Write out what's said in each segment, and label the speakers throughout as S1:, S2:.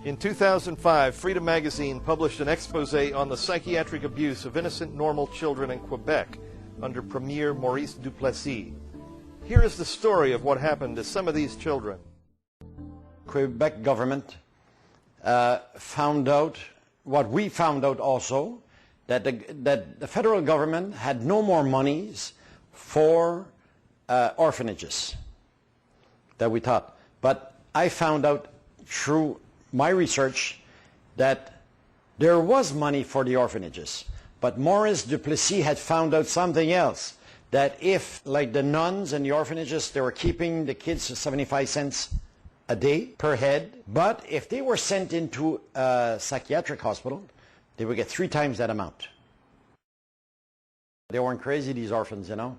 S1: In 2005, Freedom magazine published an expose on the psychiatric abuse of innocent normal children in Quebec under Premier Maurice Duplessis. Here is the story of what happened to some of these children.
S2: Quebec government found out, what we found out also, that the federal government had no more monies for orphanages that we thought. But I found out through my research that there was money for the orphanages, but Maurice Duplessis had found out something else, that if, like the nuns and the orphanages, they were keeping the kids for 75 cents a day per head, but if they were sent into a psychiatric hospital, they would get 3 times that amount. They weren't crazy, these orphans, you know.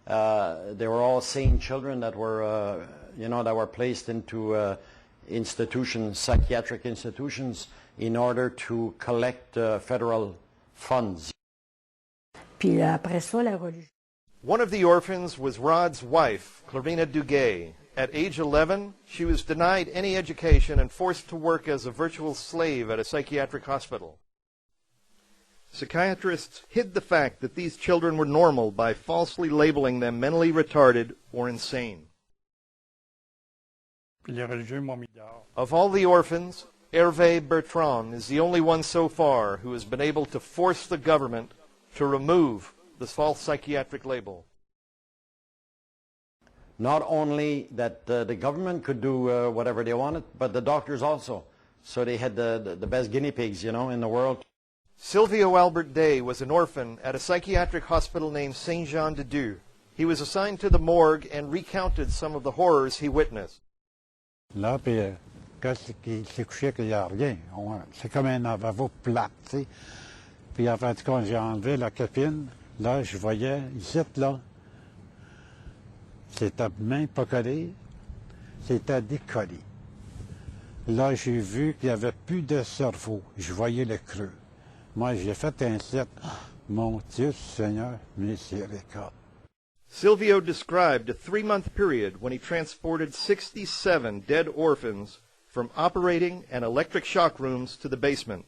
S2: They were all sane children that were, that were placed into institutions, psychiatric institutions, in order to collect federal funds.
S1: One of the orphans was Rod's wife, Clarina Duguay. At age 11, she was denied any education and forced to work as a virtual slave at a psychiatric hospital. Psychiatrists hid the fact that these children were normal by falsely labeling them mentally retarded or insane. Of all the orphans, Hervé Bertrand is the only one so far who has been able to force the government to remove the false psychiatric label.
S2: Not only that the government could do whatever they wanted, but the doctors also. So they had the best guinea pigs, in the world.
S1: Silvio Albert Day was an orphan at a psychiatric hospital named Saint-Jean-de-Dieu. He was assigned to the morgue and recounted some of the horrors he witnessed.
S3: Là, puis quand il s'est couché, qu'il n'y a rien. C'est comme un lavabo plate, tu sais. Puis en fait, quand j'ai enlevé la copine, là, je voyais, ici, là, c'était même pas collé, c'était décollé. Là, j'ai vu qu'il n'y avait plus de cerveau. Je voyais le creux. Moi, j'ai fait un set. Mon Dieu, Seigneur, miséricorde.
S1: Silvio described a 3-month period when he transported 67 dead orphans from operating and electric shock rooms to the basement.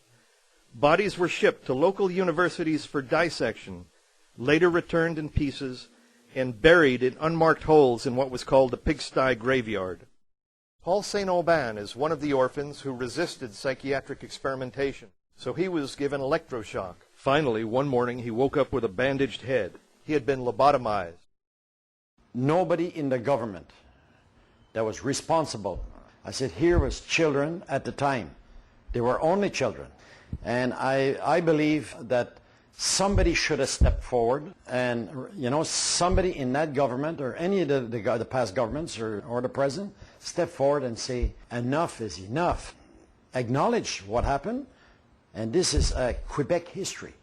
S1: Bodies were shipped to local universities for dissection, later returned in pieces, and buried in unmarked holes in what was called a pigsty graveyard. Paul St. Aubin is one of the orphans who resisted psychiatric experimentation, so he was given electroshock. Finally, one morning he woke up with a bandaged head. He had been lobotomized.
S2: Nobody in the government that was responsible. I said, here was children at the time. They were only children. And I believe that somebody should have stepped forward, and somebody in that government or any of the past governments or the present step forward and say, enough is enough. Acknowledge what happened, and this is a Quebec history.